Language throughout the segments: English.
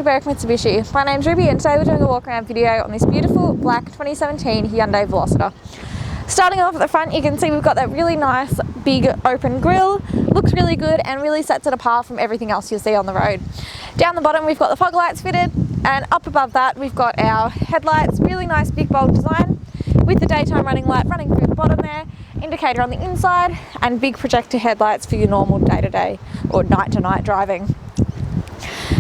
to Berwick Mitsubishi. My name's Ruby and today we're doing a walk around video on this beautiful black 2017 Hyundai Veloster. Starting off at the front, you can see we've got that really nice big open grille. Looks really good and really sets it apart from everything else you'll see on the road. Down the bottom we've got the fog lights fitted, and up above that we've got our headlights, really nice big bold design with the daytime running light running through the bottom there, indicator on the inside, and big projector headlights for your normal day-to-day or night-to-night driving.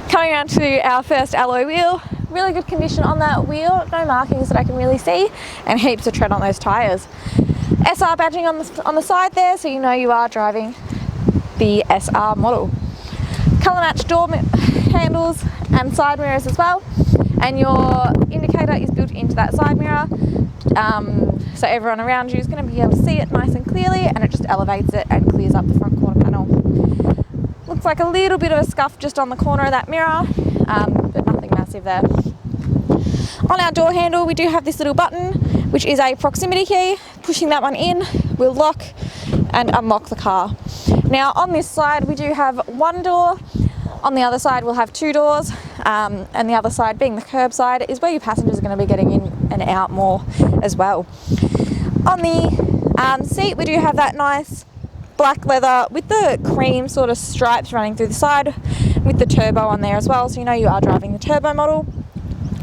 Coming around to our first alloy wheel, really good condition on that wheel, no markings that I can really see, and heaps of tread on those tyres. SR badging on the side there, so you know you are driving the SR model. Colour matched door handles and side mirrors as well, and your indicator is built into that side mirror, so everyone around you is going to be able to see it nice and clearly, and it just elevates it and clears up the front corner panel. Looks like a little bit of a scuff just on the corner of that mirror, but nothing massive there. On our door handle we do have this little button which is a proximity key. Pushing that one in will lock and unlock the car. Now on this side we do have one door, on the other side we'll have two doors, and the other side being the curb side is where your passengers are going to be getting in and out more as well. On the seat we do have that nice black leather with the cream sort of stripes running through the side with the turbo on there as well, so you know you are driving the turbo model.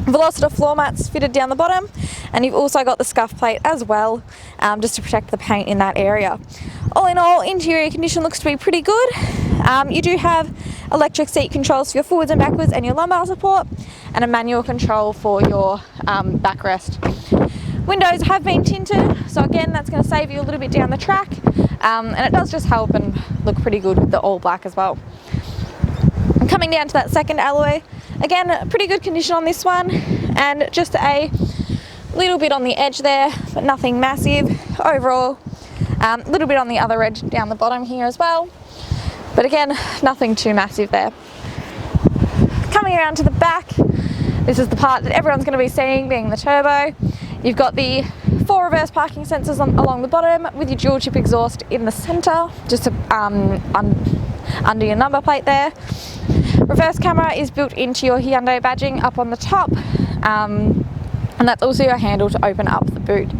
Veloster floor mats fitted down the bottom, and you've also got the scuff plate as well, just to protect the paint in that area. All in all, interior condition looks to be pretty good. You do have electric seat controls for your forwards and backwards and your lumbar support, and a manual control for your backrest. Windows have been tinted, so again that's going to save you a little bit down the track, and it does just help and look pretty good with the all black as well. And coming down to that second alloy, again pretty good condition on this one, and just a little bit on the edge there, but nothing massive. Overall, a little bit on the other edge down the bottom here as well, but again nothing too massive there. Coming around to the back, this is the part that everyone's going to be seeing, being the turbo. You've got the 4 reverse parking sensors along the bottom with your dual chip exhaust in the centre, just under your number plate there. Reverse camera is built into your Hyundai badging up on the top, and that's also your handle to open up the boot.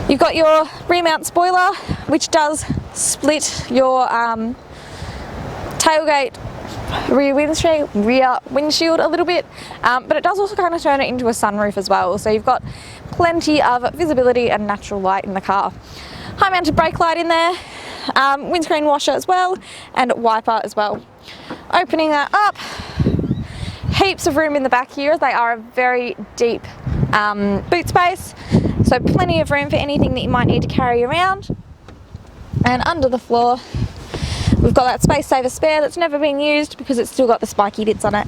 You've got your rear mount spoiler, which does split your tailgate rear windshield a little bit, but it does also kind of turn it into a sunroof as well, so you've got plenty of visibility and natural light in the car. High mounted brake light in there, windscreen washer as well, and wiper as well. Opening that up, heaps of room in the back here, as they are a very deep boot space, so plenty of room for anything that you might need to carry around. And under the floor we've got that space saver spare that's never been used because it's still got the spiky bits on it.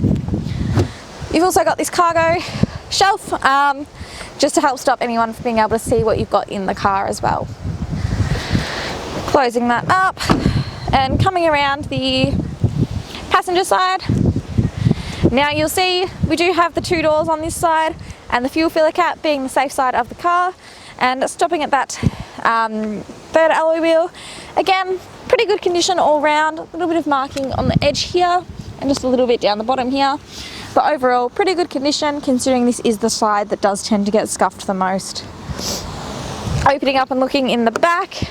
You've also got this cargo shelf, just to help stop anyone from being able to see what you've got in the car as well. Closing that up and coming around the passenger side. Now you'll see we do have the 2 doors on this side, and the fuel filler cap being the safe side of the car, and stopping at that third alloy wheel. Again, pretty good condition all round, a little bit of marking on the edge here and just a little bit down the bottom here, but overall pretty good condition considering this is the side that does tend to get scuffed the most. Opening up and looking in the back,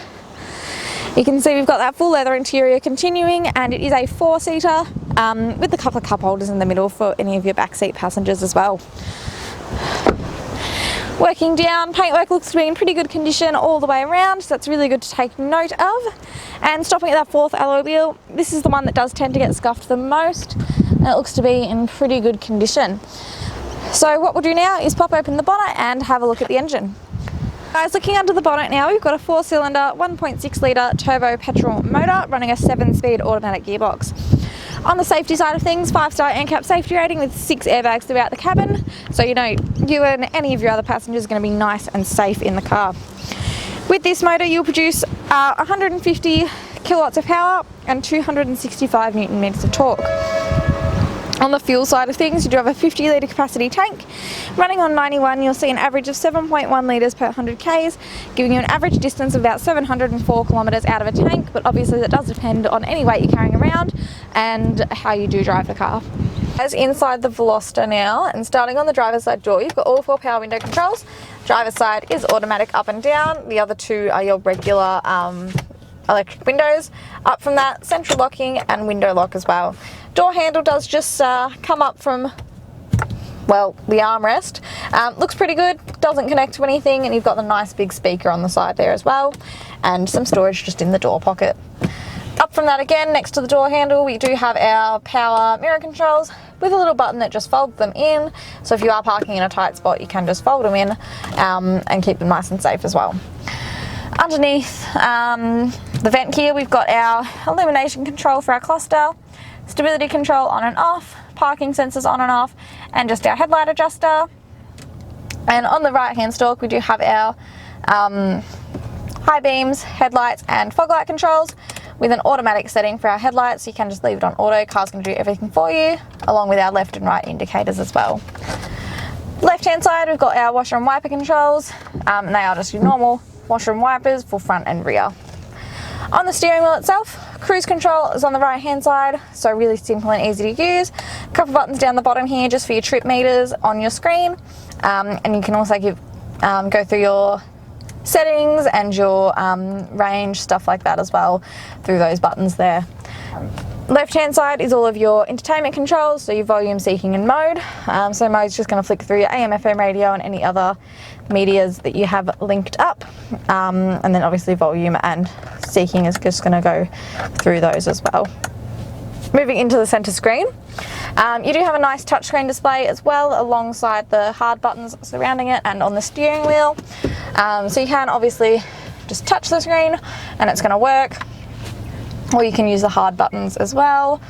you can see we've got that full leather interior continuing, and it is a 4-seater with a couple of cup holders in the middle for any of your backseat passengers as well. Working down, paintwork looks to be in pretty good condition all the way around, so that's really good to take note of. And stopping at that 4th alloy wheel, this is the one that does tend to get scuffed the most, and it looks to be in pretty good condition. So what we'll do now is pop open the bonnet and have a look at the engine. Guys, looking under the bonnet now, we've got a 4-cylinder 1.6 litre turbo petrol motor running a 7-speed automatic gearbox. On the safety side of things, 5-star ANCAP safety rating with 6 airbags throughout the cabin, so you know you and any of your other passengers are going to be nice and safe in the car. With this motor you'll produce 150 kilowatts of power and 265 newton meters of torque. On the fuel side of things, you do have a 50 litre capacity tank. Running on 91, you'll see an average of 7.1 litres per 100 k's, giving you an average distance of about 704 kilometres out of a tank, but obviously that does depend on any weight you're carrying around and how you do drive the car. As inside the Veloster now, and starting on the driver's side door, you've got all 4 power window controls. Driver's side is automatic up and down. The other 2 are your regular electric windows. Up from that, central locking and window lock as well. Door handle does just come up from, well, the armrest. Looks pretty good, doesn't connect to anything, and you've got the nice big speaker on the side there as well, and some storage just in the door pocket. Up from that again, next to the door handle, we do have our power mirror controls with a little button that just folds them in. So if you are parking in a tight spot, you can just fold them in and keep them nice and safe as well. Underneath the vent here, we've got our illumination control for our cluster, stability control on and off, parking sensors on and off, and just our headlight adjuster. And on the right hand stalk, we do have our high beams, headlights, and fog light controls with an automatic setting for our headlights. You can just leave it on auto. Car's going to do everything for you, along with our left and right indicators as well. Left hand side, we've got our washer and wiper controls, and they are just your normal washer and wipers for front and rear. On the steering wheel itself, cruise control is on the right hand side, so really simple and easy to use. A couple buttons down the bottom here just for your trip meters on your screen, and you can also go through your settings and your range, stuff like that as well, through those buttons there. Left hand side is all of your entertainment controls, so your volume, seeking and mode. So mode's just going to flick through your AM, FM radio and any other medias that you have linked up, and then obviously volume and seeking is just going to go through those as well. Moving into the center screen, you do have a nice touchscreen display as well alongside the hard buttons surrounding it and on the steering wheel. So you can obviously just touch the screen and it's going to work, or you can use the hard buttons as well.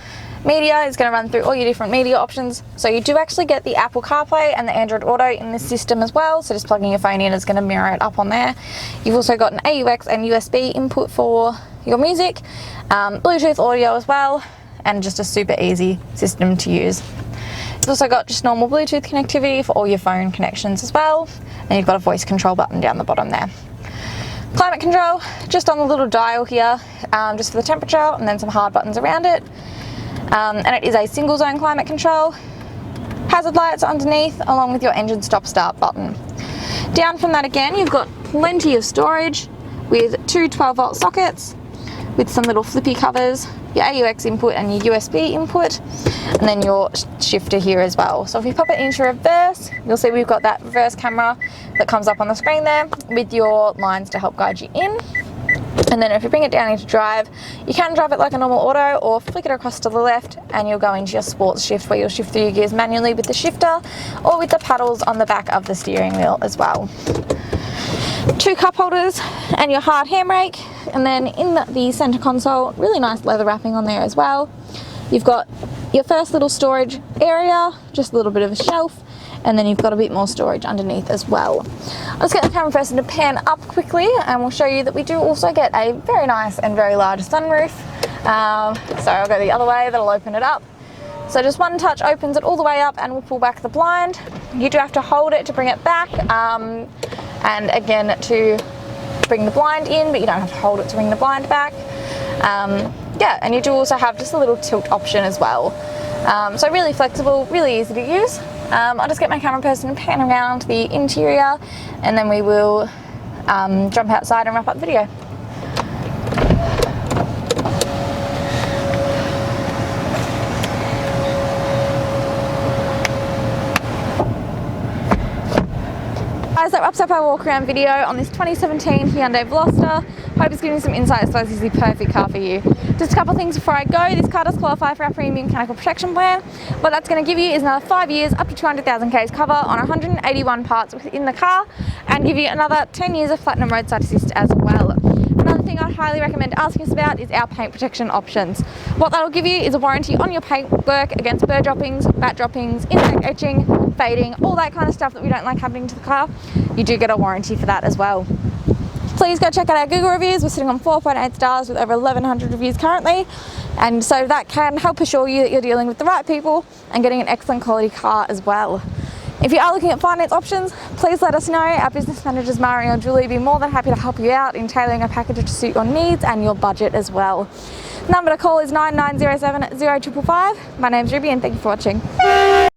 Media is going to run through all your different media options. So you do actually get the Apple CarPlay and the Android Auto in this system as well. So just plugging your phone in is going to mirror it up on there. You've also got an AUX and USB input for your music, Bluetooth audio as well, and just a super easy system to use. It's also got just normal Bluetooth connectivity for all your phone connections as well, and you've got a voice control button down the bottom there. Climate control, just on the little dial here, just for the temperature, and then some hard buttons around it. And it is a single zone climate control. Hazard lights underneath, along with your engine stop start button. Down from that again, you've got plenty of storage with 2 12-volt sockets with some little flippy covers, your AUX input and your USB input, and then your shifter here as well. So if you pop it into reverse, you'll see we've got that reverse camera that comes up on the screen there with your lines to help guide you in. And then if you bring it down into drive, you can drive it like a normal auto or flick it across to the left and you'll go into your sports shift, where you'll shift through your gears manually with the shifter or with the paddles on the back of the steering wheel as well. 2 cup holders and your hard handbrake, and then in the center console, really nice leather wrapping on there as well. You've got your first little storage area, just a little bit of a shelf, and then you've got a bit more storage underneath as well. Let's get the camera person to pan up quickly and we'll show you that we do also get a very nice and very large sunroof. So I'll go the other way, that'll open it up. So just one touch opens it all the way up and we'll pull back the blind. You do have to hold it to bring it back, and again to bring the blind in, but you don't have to hold it to bring the blind back. Yeah, and you do also have just a little tilt option as well. So really flexible, really easy to use. I'll just get my camera person to pan around the interior and then we will jump outside and wrap up the video. Guys, that wraps up our walk around video on this 2017 Hyundai Veloster. Hope it's giving you some insights, so this is the perfect car for you. Just a couple of things before I go. This car does qualify for our premium mechanical protection plan. What that's going to give you is another 5 years, up to 200,000 k's cover on 181 parts within the car, and give you another 10 years of platinum roadside assist as well. Another thing I'd highly recommend asking us about is our paint protection options. What that'll give you is a warranty on your paint work against bird droppings, bat droppings, insect etching, fading, all that kind of stuff that we don't like happening to the car. You do get a warranty for that as well. Please go check out our Google reviews. We're sitting on 4.8 stars with over 1,100 reviews currently, and so that can help assure you that you're dealing with the right people and getting an excellent quality car as well. If you are looking at finance options, please let us know. Our business managers Mari or Julie will be more than happy to help you out in tailoring a package to suit your needs and your budget as well. Number to call is 9907 0555. My name's Ruby and thank you for watching.